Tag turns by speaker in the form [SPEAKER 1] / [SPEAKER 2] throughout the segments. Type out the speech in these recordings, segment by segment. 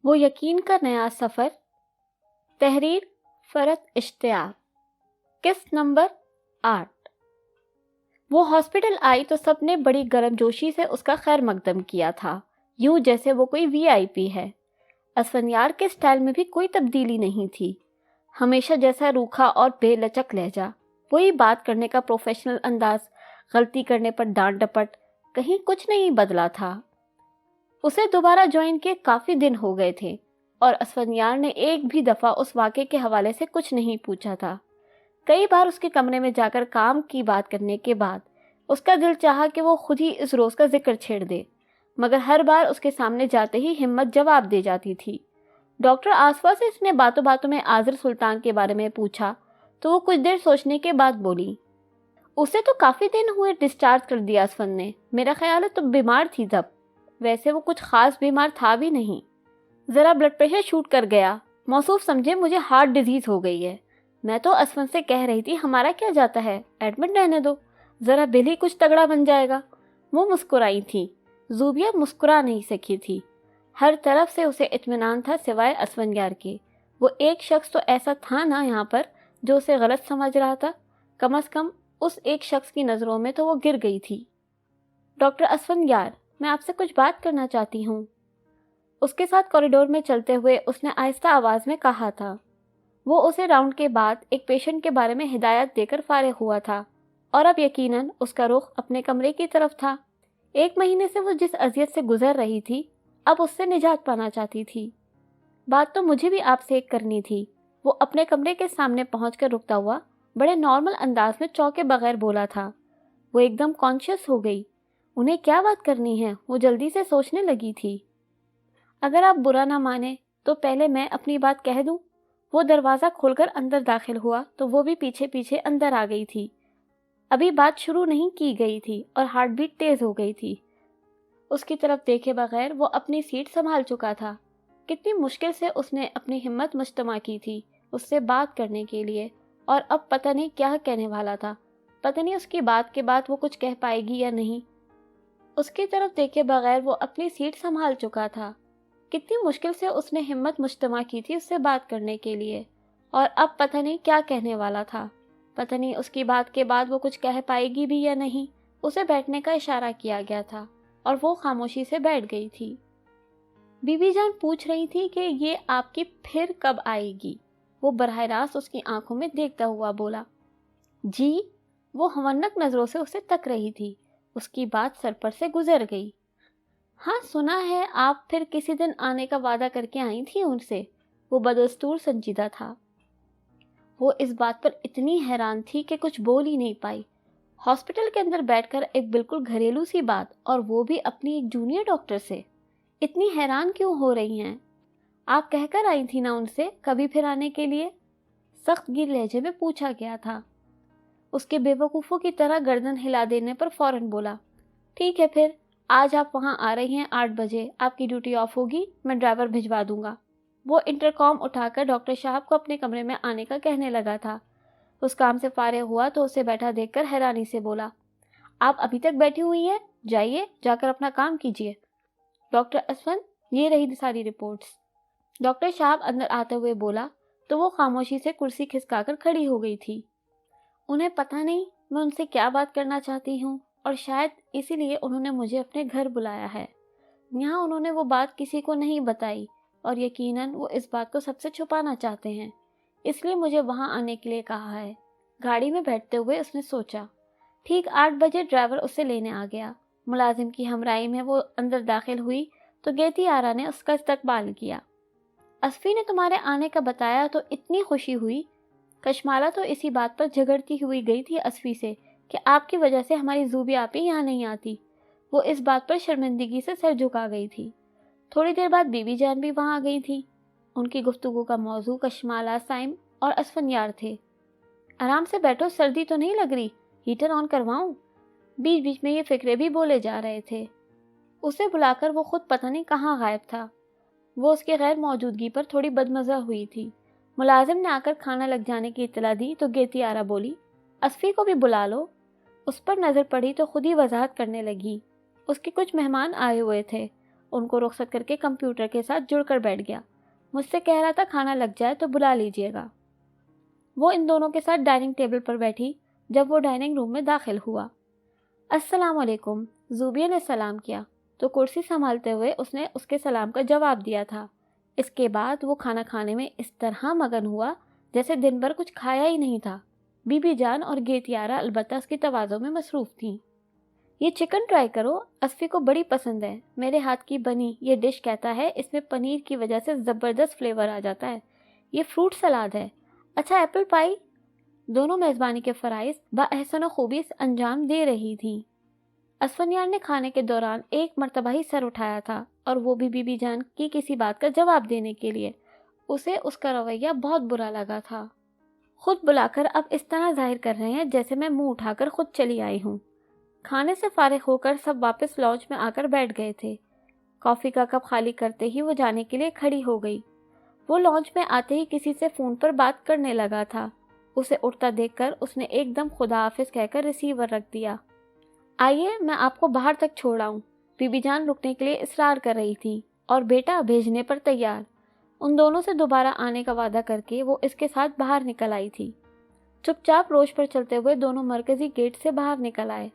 [SPEAKER 1] وہ یقین کا نیا سفر، تحریر فرت اشتیاق، قسط نمبر 8۔ وہ ہاسپٹل آئی تو سب نے بڑی گرم جوشی سے اس کا خیر مقدم کیا تھا، یوں جیسے وہ کوئی VIP ہے۔ اسفندیار کے سٹائل میں بھی کوئی تبدیلی نہیں تھی، ہمیشہ جیسا روکھا اور بے لچک لہجہ، وہی بات کرنے کا پروفیشنل انداز، غلطی کرنے پر ڈانٹ ڈپٹ، کہیں کچھ نہیں بدلا تھا۔ اسے دوبارہ جوائن کیے کافی دن ہو گئے تھے اور اسفندیار نے ایک بھی دفعہ اس واقعے کے حوالے سے کچھ نہیں پوچھا تھا۔ کئی بار اس کے کمرے میں جا کر کام کی بات کرنے کے بعد اس کا دل چاہا کہ وہ خود ہی اس روز کا ذکر چھیڑ دے، مگر ہر بار اس کے سامنے جاتے ہی ہمت جواب دے جاتی تھی۔ ڈاکٹر آصفہ سے اس نے باتوں باتوں میں عاذر سلطان کے بارے میں پوچھا تو وہ کچھ دیر سوچنے کے بعد بولی، اسے تو کافی دن ہوئے ڈسچارج کر دیا اسفند نے، میرا خیال ہے تو بیمار تھی تب۔ ویسے وہ کچھ خاص بیمار تھا بھی نہیں، ذرا بلڈ پریشر شوٹ کر گیا، موصوف سمجھے مجھے ہارٹ ڈیزیز ہو گئی ہے۔ میں تو اسفند سے کہہ رہی تھی ہمارا کیا جاتا ہے، ایڈمٹ رہنے دو، ذرا بل ہی کچھ تگڑا بن جائے گا۔ وہ مسکرائی تھی، زوبیہ مسکرا نہیں سکی تھی۔ ہر طرف سے اسے اطمینان تھا سوائے اسفندیار کے۔ وہ ایک شخص تو ایسا تھا نا یہاں پر جو اسے غلط سمجھ رہا تھا، کم از کم اس ایک شخص کی نظروں میں تو وہ گر گئی تھی۔ ڈاکٹر اسفندیار، میں آپ سے کچھ بات کرنا چاہتی ہوں، اس کے ساتھ کوریڈور میں چلتے ہوئے اس نے آہستہ آواز میں کہا تھا۔ وہ اسے راؤنڈ کے بعد ایک پیشنٹ کے بارے میں ہدایت دے کر فارغ ہوا تھا اور اب یقیناً اس کا رخ اپنے کمرے کی طرف تھا۔ 1 مہینے سے وہ جس اذیت سے گزر رہی تھی اب اس سے نجات پانا چاہتی تھی۔ بات تو مجھے بھی آپ سے ایک کرنی تھی، وہ اپنے کمرے کے سامنے پہنچ کر رکتا ہوا بڑے نارمل انداز میں چونکے بغیر بولا تھا۔ وہ ایک دم کانشیس ہو گئی، انہیں کیا بات کرنی ہے، وہ جلدی سے سوچنے لگی تھی۔ اگر آپ برا نہ مانیں تو پہلے میں اپنی بات کہہ دوں۔ وہ دروازہ کھول کر اندر داخل ہوا تو وہ بھی پیچھے پیچھے اندر آ گئی تھی۔ ابھی بات شروع نہیں کی گئی تھی اور ہارٹ بیٹ تیز ہو گئی تھی۔ اس کی طرف دیکھے بغیر وہ اپنی سیٹ سنبھال چکا تھا۔ کتنی مشکل سے اس نے اپنی ہمت مجتمع کی تھی اس سے بات کرنے کے لیے، اور اب پتہ نہیں کیا کہنے والا تھا، پتہ نہیں اس کی بات کے بعد وہ کچھ کہہ پائے گی یا نہیں۔ اس کی طرف دیکھے بغیر وہ اپنی سیٹ سنبھال چکا تھا۔ کتنی مشکل سے اس نے ہمت مجتمع کی تھی اس سے بات کرنے کے لیے، اور اب پتہ نہیں کیا کہنے والا تھا، پتہ نہیں اس کی بات کے بعد وہ کچھ کہہ پائے گی بھی یا نہیں۔ اسے بیٹھنے کا اشارہ کیا گیا تھا اور وہ خاموشی سے بیٹھ گئی تھی۔ بی بی جان پوچھ رہی تھی کہ یہ آپ کی پھر کب آئے گی؟ وہ براہ راست اس کی آنکھوں میں دیکھتا ہوا بولا۔ جی؟ وہ ہونک نظروں سے اسے تک رہی تھی، اس کی بات سر پر سے گزر گئی۔ ہاں سنا ہے آپ پھر کسی دن آنے کا وعدہ کر کے آئی تھی ان سے، وہ بدستور سنجیدہ تھا۔ وہ اس بات پر اتنی حیران تھی کہ کچھ بول ہی نہیں پائی۔ ہاسپٹل کے اندر بیٹھ کر ایک بالکل گھریلو سی بات، اور وہ بھی اپنی ایک جونیئر ڈاکٹر سے۔ اتنی حیران کیوں ہو رہی ہیں؟ آپ کہہ کر آئی تھی نا ان سے کبھی پھر آنے کے لیے؟ سخت گیر لہجے میں پوچھا گیا تھا۔ اس کے بے وقوفوں کی طرح گردن ہلا دینے پر فوراً بولا، ٹھیک ہے پھر آج آپ وہاں آ رہی ہیں 8 بجے، آپ کی ڈیوٹی آف ہوگی، میں ڈرائیور بھجوا دوں گا۔ وہ انٹرکام اٹھا کر ڈاکٹر صاحب کو اپنے کمرے میں آنے کا کہنے لگا تھا۔ اس کام سے فارغ ہوا تو اسے بیٹھا دیکھ کر حیرانی سے بولا، آپ ابھی تک بیٹھی ہوئی ہیں، جائیے جا کر اپنا کام کیجیے۔ ڈاکٹر اسفند، یہ رہی ساری رپورٹس۔ ڈاکٹر صاحب اندر آتے ہوئے بولا تو وہ خاموشی سے کرسی کھسکا کر کھڑی ہو گئی تھی۔ انہیں پتہ نہیں میں ان سے کیا بات کرنا چاہتی ہوں، اور شاید اسی لیے انہوں نے مجھے اپنے گھر بلایا ہے۔ یہاں انہوں نے وہ بات کسی کو نہیں بتائی، اور یقیناً وہ اس بات کو سب سے چھپانا چاہتے ہیں، اس لیے مجھے وہاں آنے کے لیے کہا ہے۔ گاڑی میں بیٹھتے ہوئے اس نے سوچا۔ ٹھیک 8 بجے ڈرائیور اسے لینے آ گیا۔ ملازم کی ہمراہی میں وہ اندر داخل ہوئی تو گیتی آرا نے اس کا استقبال کیا۔ اسفی نے تمہارے آنے کا بتایا تو اتنی خوشی ہوئی۔ کشمالہ تو اسی بات پر جھگڑتی ہوئی گئی تھی اسفی سے کہ آپ کی وجہ سے ہماری زوبی آپی یہاں نہیں آتی۔ وہ اس بات پر شرمندگی سے سر جھکا گئی تھی۔ تھوڑی دیر بعد بی بی جان بھی وہاں آ گئی تھی۔ ان کی گفتگو کا موضوع کشمالہ، سائم اور اسفندیار تھے۔ آرام سے بیٹھو، سردی تو نہیں لگ رہی، ہیٹر آن کرواؤں؟ بیچ بیچ میں یہ فکرے بھی بولے جا رہے تھے۔ اسے بلا کر وہ خود پتہ نہیں کہاں غائب تھا۔ وہ اس کے غیر موجودگی پر تھوڑی بدمزہ ہوئی تھی۔ ملازم نے آ کر کھانا لگ جانے کی اطلاع دی تو گیتی آرا بولی، اسفی کو بھی بلا لو۔ اس پر نظر پڑی تو خود ہی وضاحت کرنے لگی، اس کے کچھ مہمان آئے ہوئے تھے، ان کو رخصत करके कंप्यूटर के साथ जुड़कर बैठ गया। मुझसे कह रहा था खाना लग जाए तो बुला लीजिएगा। वो इन दोनों के साथ डाइनिंग टेबल पर बैठी। जब वो डाइनिंग रूम में दाखिल हुआ, अस्सलाम वालेकुम, ज़ूबिया ने सलाम किया तो कुर्सी संभालते हुए उसने उसके सलाम का जवाब दिया था। इसके बाद वो खाना खाने में इस तरह मगन हुआ जैसे दिन भर कुछ खाया ही नहीं था। बीबी जान और गेतियारा अलबत्ता उसकी तवाज़ो में मसरूफ़ थीं। ये चिकन ट्राई करो, असफ़ी को बड़ी पसंद है। मेरे हाथ की बनी ये डिश कहता है इसमें पनीर की वजह से ज़बरदस्त फ्लेवर आ जाता है। ये फ्रूट सलाद है। अच्छा एप्पल पाई। दोनों मेज़बानी के फ़राइज़ बअहसन खूबी अंजाम दे रही थी। असफनियार ने खाने के दौरान एक मर्तबा ही सर उठाया था और वो भी बीबी जान की किसी बात का जवाब देने के लिए। उसे उसका रवैया बहुत बुरा लगा था। खुद बुलाकर अब इस तरह जाहिर कर रहे हैं जैसे मैं मुंह उठाकर खुद चली आई हूँ। खाने से फारिग होकर सब वापस लॉज में आकर बैठ गए थे। कॉफ़ी का कप खाली करते ही वो जाने के लिए खड़ी हो गई। वो लॉज में आते ही किसी से फ़ोन पर बात करने लगा था। उसे उठता देखकर उसने एकदम खुदा हाफिज़ कहकर रिसीवर रख दिया। आइए मैं आपको बाहर तक छोड़ आऊँ। बीबी जान रुकने के लिए इसरार कर रही थी और बेटा भेजने पर तैयार। उन दोनों से दोबारा आने का वादा करके वो इसके साथ बाहर निकल आई थी। चुपचाप रोज पर चलते हुए दोनों मरकजी गेट से बाहर निकल आए।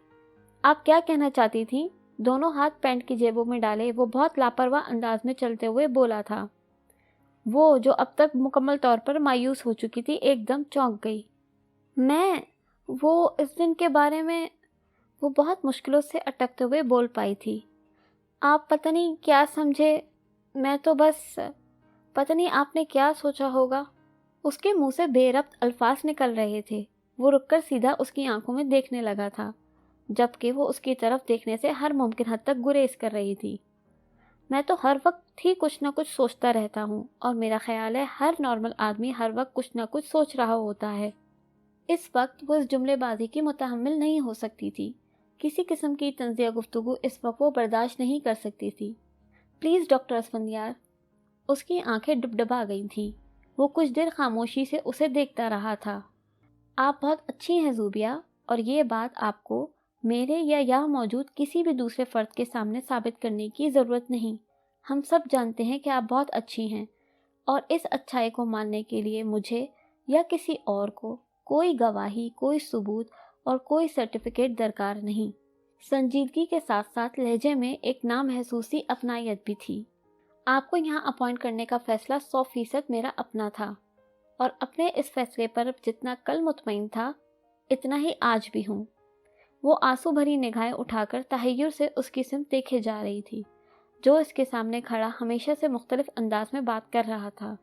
[SPEAKER 1] आप क्या कहना चाहती थी? दोनों हाथ पैंट की जेबों में डाले वो बहुत लापरवाह अंदाज में चलते हुए बोला था। वो जो अब तक मुकम्मल तौर पर मायूस हो चुकी थी एकदम चौंक गई। मैं वो इस दिन के बारे में वो बहुत मुश्किलों से अटकते हुए बोल पाई थी। आप पता नहीं क्या समझे, मैं तो बस पता नहीं आपने क्या सोचा होगा। उसके मुंह से बेरब्त अल्फाज निकल रहे थे। वो रुककर सीधा उसकी आंखों में देखने लगा था, जबकि वो उसकी तरफ देखने से हर मुमकिन हद तक गुरेज कर रही थी। मैं तो हर वक्त ही कुछ ना कुछ सोचता रहता हूँ और मेरा ख्याल है हर नॉर्मल आदमी हर वक्त कुछ ना कुछ सोच रहा होता है। इस वक्त वो इस जुमलेबाजी की मुतहम्मिल नहीं हो सकती थी। किसी किस्म की तंज़िया गुफ्तगू इस वक्त वो बर्दाश्त नहीं कर सकती थी। Please doctor Asfandyar. उसकी आंखें डुबडुबा गई थीं। वो कुछ देर खामोशी से उसे देखता रहा था। आप बहुत अच्छी हैं ज़ूबिया, और ये बात आपको मेरे या यहाँ मौजूद किसी भी दूसरे फ़र्द के सामने साबित करने की ज़रूरत नहीं। हम सब जानते हैं कि आप बहुत अच्छी हैं, और इस अच्छाई को मानने के लिए मुझे या किसी और को कोई गवाही, कोई सबूत और कोई सर्टिफिकेट दरकार नहीं। संजीदगी के साथ साथ लहजे में एक नामहसूसी अपनायत भी थी। आपको यहाँ अपॉइंट करने का फ़ैसला 100% मेरा अपना था, और अपने इस फैसले पर जितना कल मुतमईन था इतना ही आज भी हूँ। वो आंसू भरी निगाहें उठाकर तहय्युर से उसकी सिमत देखे जा रही थी, जो इसके सामने खड़ा हमेशा से मुख्तलिफ अंदाज में बात कर रहा था।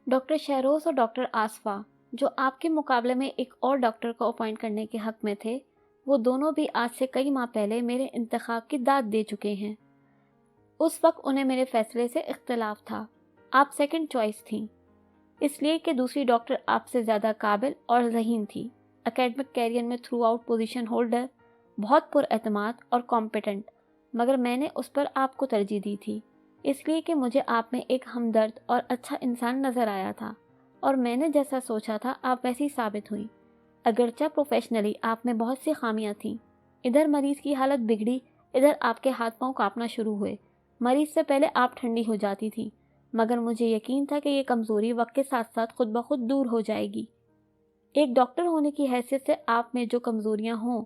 [SPEAKER 1] डॉक्टर शहरोज़ और डॉक्टर आसफा, जो आपके मुकाबले में एक और डॉक्टर को अपॉइंट करने के हक़ में थे, वो दोनों भी आज से कई माह पहले मेरे इंतखाब की दाद दे चुके हैं। उस वक्त उन्हें मेरे फ़ैसले से इख्तिलाफ था। आप सेकंड चॉइस थीं, इसलिए कि दूसरी डॉक्टर आपसे ज़्यादा काबिल और ज़हीन थी। एकेडमिक कैरियर में थ्रू आउट पोजीशन होल्डर, बहुत पुरएतमाद और कॉम्पिटेंट, मगर मैंने उस पर आपको तरजीह दी थी, इसलिए कि मुझे आप में एक हमदर्द और अच्छा इंसान नज़र आया था, और मैंने जैसा सोचा था आप वैसी साबित हुई। अगरचा प्रोफेशनली आप में बहुत सी खामियां थीं। इधर मरीज़ की हालत बिगड़ी, इधर आपके हाथ पांव कांपना शुरू हुए। मरीज़ से पहले आप ठंडी हो जाती थी, मगर मुझे यकीन था कि ये कमज़ोरी वक्त के साथ साथ खुद ब खुद दूर हो जाएगी। एक डॉक्टर होने की हैसियत से आप में जो कमज़ोरियां हों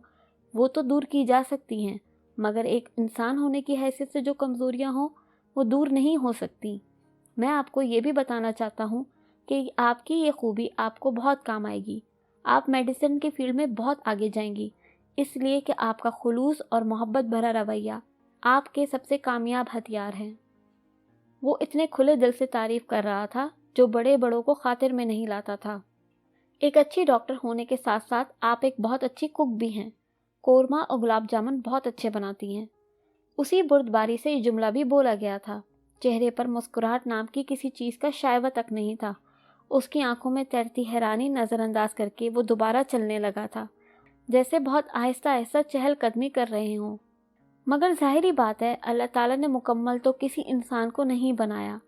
[SPEAKER 1] वो तो दूर की जा सकती हैं, मगर एक इंसान होने की हैसियत से जो कमज़ोरियां हों वो दूर नहीं हो सकती। मैं आपको ये भी बताना चाहता हूँ कि आपकी ये खूबी आपको बहुत काम आएगी। आप मेडिसिन की फील्ड में बहुत आगे जाएंगी, इसलिए कि आपका खुलूस और मोहब्बत भरा रवैया आपके सबसे कामयाब हथियार हैं। वो इतने खुले दिल से तारीफ़ कर रहा था जो बड़े बड़ों को खातिर में नहीं लाता था। एक अच्छी डॉक्टर होने के साथ साथ आप एक बहुत अच्छी कुक भी हैं। कोरमा और गुलाब जामुन बहुत अच्छे बनाती हैं। उसी बुर्दबारी से ये जुमला भी बोला गया था। चेहरे पर मुस्कुराहट नाम की किसी चीज़ का शायवा तक नहीं था। उसकी आंखों में तैरती हैरानी नज़रअंदाज करके वो दोबारा चलने लगा था, जैसे बहुत आहिस्ता आहिस्ता चहलकदमी कर रहे हों। मगर ज़ाहिरी बात है, अल्लाह ताला ने मुकम्मल तो किसी इंसान को नहीं बनाया।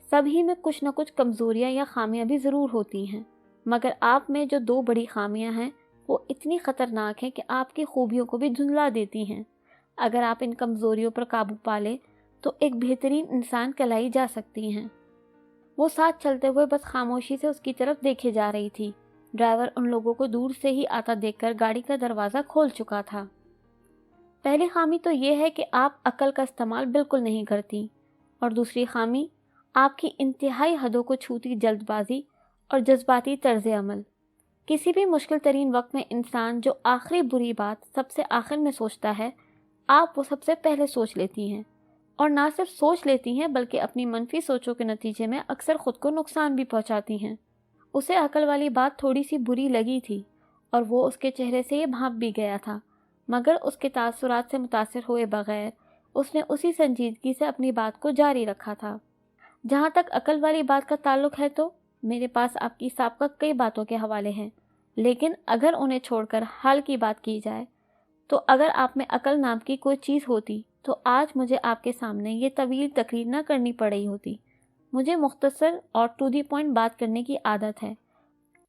[SPEAKER 1] सभी में कुछ न कुछ कमज़ोरियाँ या खामियाँ भी ज़रूर होती हैं, मगर आप में जो दो बड़ी खामियाँ हैं वो इतनी ख़तरनाक हैं कि आपकी खूबियों को भी धुंधला देती हैं। अगर आप इन कमज़ोरियों पर काबू पा लें तो एक बेहतरीन इंसान कहलाई जा सकती हैं। वो साथ चलते हुए बस खामोशी से उसकी तरफ देखे जा रही थी। ड्राइवर उन लोगों को दूर से ही आता देखकर गाड़ी का दरवाज़ा खोल चुका था। पहली खामी तो ये है कि आप अक्ल का इस्तेमाल बिल्कुल नहीं करती, और दूसरी खामी आपकी इंतहाई हदों को छूती जल्दबाजी और जज्बाती तर्ज अमल। किसी भी मुश्किल तरीन वक्त में इंसान जो आखिरी बुरी बात सबसे आखिर में सोचता है, आप वो सबसे पहले सोच लेती हैं, और ना सिर्फ सोच लेती हैं बल्कि अपनी मनफी सोचों के नतीजे में अक्सर खुद को नुकसान भी पहुंचाती हैं। उसे अकल वाली बात थोड़ी सी बुरी लगी थी और वो उसके चेहरे से ये भांप भी गया था, मगर उसके तासुरात से मुतासिर हुए बगैर उसने उसी संजीदगी से अपनी बात को जारी रखा था। जहाँ तक अकल वाली बात का ताल्लुक है तो मेरे पास आपकी साबिक़ा कई बातों के हवाले हैं, लेकिन अगर उन्हें छोड़कर हाल की बात की जाए तो अगर आप में अकल नाम की कोई चीज़ होती तो आज मुझे आपके सामने ये तवील तकरीर न करनी पड़ रही होती। मुझे मुख्तसर और टू दी पॉइंट बात करने की आदत है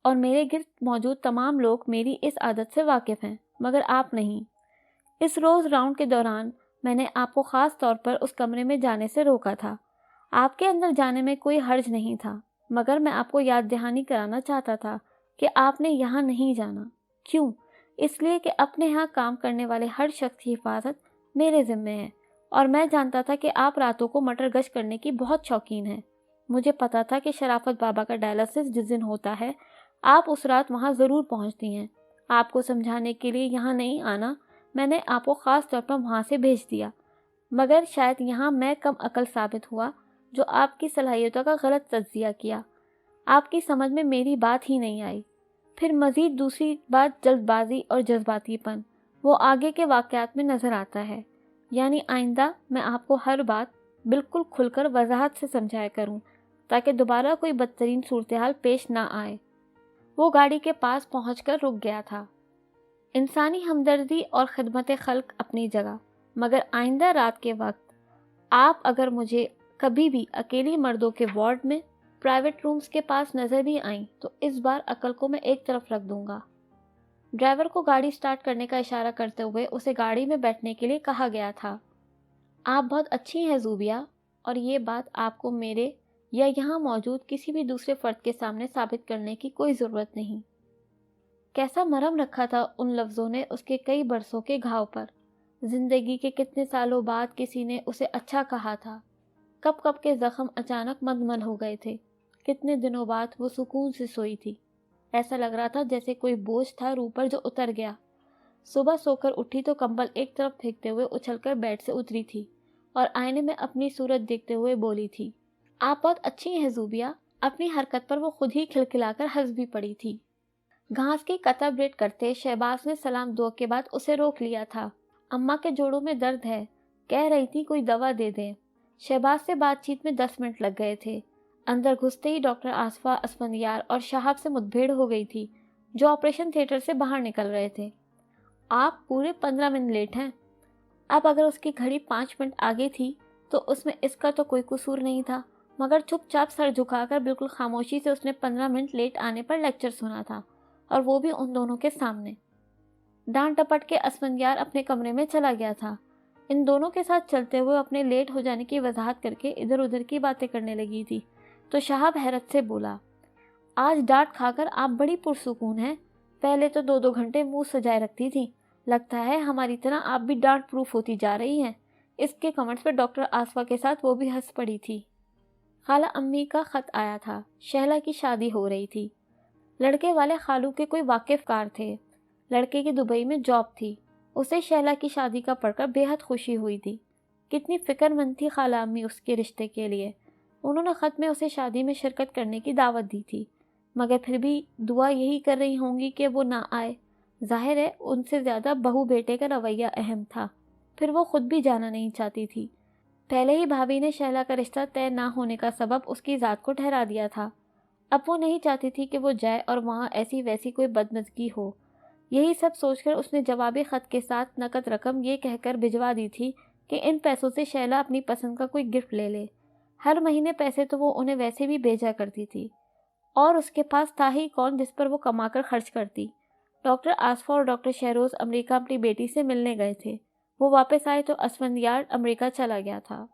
[SPEAKER 1] और मेरे गिर्द मौजूद तमाम लोग मेरी इस आदत से वाकिफ़ हैं, मगर आप नहीं। इस रोज़ राउंड के दौरान मैंने आपको ख़ास तौर पर उस कमरे में जाने से रोका था। आपके अंदर जाने में कोई हर्ज नहीं था, मगर मैं आपको याद दहानी कराना चाहता था कि आपने यहाँ नहीं जाना। क्यों? इसलिए कि अपने यहाँ काम करने वाले हर शख्स की हिफाजत मेरे ज़िम्मे है, और मैं जानता था कि आप रातों को मटर गश्त करने की बहुत शौकीन हैं। मुझे पता था कि शराफत बाबा का डायलिसिस जिस दिन होता है आप उस रात वहाँ ज़रूर पहुँचती हैं। आपको समझाने के लिए यहाँ नहीं आना मैंने आपको ख़ास तौर पर वहाँ से भेज दिया, मगर शायद यहाँ मैं कम अकल साबित हुआ जो आपकी सलाहियतों का गलत तज्जिया किया। आपकी समझ में मेरी बात ही नहीं आई। फिर मज़ीद दूसरी बात जल्दबाजी और जज्बातीपन, वो आगे के वाक़यात में नज़र आता है। यानी आइंदा मैं आपको हर बात बिल्कुल खुलकर वजाहत से समझाया करूं, ताकि दोबारा कोई बदतरीन सूरत-ए-हाल पेश ना आए। वो गाड़ी के पास पहुंचकर रुक गया था। इंसानी हमदर्दी और खिदमत खल्क अपनी जगह, मगर आइंदा रात के वक्त आप अगर मुझे कभी भी अकेली मर्दों के वार्ड में प्राइवेट रूम्स के पास नज़र भी आईं तो इस बार अकल को मैं एक तरफ रख दूंगा। ड्राइवर को गाड़ी स्टार्ट करने का इशारा करते हुए उसे गाड़ी में बैठने के लिए कहा गया था। आप बहुत अच्छी हैं ज़ूबिया, और ये बात आपको मेरे या यहाँ मौजूद किसी भी दूसरे फ़र्द के सामने साबित करने की कोई ज़रूरत नहीं। कैसा मरहम रखा था उन लफ्ज़ों ने उसके कई बरसों के घाव पर। ज़िंदगी के कितने सालों बाद किसी ने उसे अच्छा कहा था। कब कब के ज़ख्म अचानक मंदमन हो गए थे। कितने दिनों बाद वो सुकून से सोई थी। ऐसा लग रहा था जैसे कोई बोझ था रूह पर जो उतर गया। सुबह सोकर उठी तो कंबल एक तरफ फेंकते हुए उछलकर बेड से उतरी थी और आईने में अपनी सूरत देखते हुए बोली थी, आप बहुत अच्छी हैं ज़ूबिया। अपनी हरकत पर वो खुद ही खिलखिलाकर हंस भी पड़ी थी। घास की कतरा ब्रेड करते शहबाज ने सलाम दुआ के बाद उसे रोक लिया था। अम्मा के जोड़ों में दर्द है, कह रही थी कोई दवा दे दें। शहबाज से बातचीत में 10 मिनट लग गए थे। अंदर घुसते ही डॉक्टर आसफा असफंदियार और शाहाब से मुठभेड़ हो गई थी, जो ऑपरेशन थिएटर से बाहर निकल रहे थे। आप पूरे 15 मिनट लेट हैं। अब अगर उसकी घड़ी 5 मिनट आगे थी तो उसमें इसका तो कोई कसूर नहीं था, मगर चुपचाप सर झुकाकर बिल्कुल खामोशी से उसने 15 मिनट लेट आने पर लेक्चर सुना था, और वो भी उन दोनों के सामने। डांट टपट के असफंदियार अपने कमरे में चला गया था। इन दोनों के साथ चलते हुए अपने लेट हो जाने की वजाहत करके इधर उधर की बातें करने लगी थी, तो शाहाब हैरत से बोला, आज डांट खाकर आप बड़ी पुरसुकून हैं। पहले तो 2-2 घंटे मुंह सजाए रखती थी, लगता है हमारी तरह आप भी डांट प्रूफ होती जा रही हैं। इसके कमेंट्स पर डॉक्टर आसफा के साथ वो भी हंस पड़ी थी। खाला अम्मी का ख़त आया था। शहला की शादी हो रही थी। लड़के वाले खालू के कोई वाकिफ़कार थे। लड़के की दुबई में जॉब थी। उसे शहला की शादी का पढ़कर बेहद खुशी हुई थी। कितनी फ़िक्रमंद थी खाला अम्मी उसके रिश्ते के लिए। उन्होंने ख़त में उसे शादी में शिरकत करने की दावत दी थी, मगर फिर भी दुआ यही कर रही होंगी कि वो ना आए। जाहिर है उनसे ज़्यादा बहू बेटे का रवैया अहम था। फिर वो खुद भी जाना नहीं चाहती थी। पहले ही भाभी ने शहला का रिश्ता तय ना होने का सबब उसकी ज़ात को ठहरा दिया था। अब वो नहीं चाहती थी कि वो जाए और वहाँ ऐसी वैसी कोई बदमज़गी हो। यही सब सोचकर उसने जवाबी ख़त के साथ नकद रकम ये कहकर भिजवा दी थी कि इन पैसों से शहला अपनी पसंद का कोई गिफ्ट ले ले। हर महीने पैसे तो वो उन्हें वैसे भी भेजा करती थी, और उसके पास था ही कौन जिस पर वो कमाकर खर्च करती। डॉक्टर आसफा और डॉक्टर शहरोज़ अमेरिका अपनी बेटी से मिलने गए थे। वो वापस आए तो असफंदियार अमेरिका चला गया था।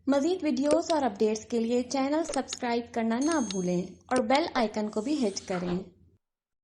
[SPEAKER 1] مزید ویڈیوز اور اپڈیٹس کے لیے چینل سبسکرائب کرنا نہ بھولیں اور بیل آئیکن کو بھی ہٹ کریں۔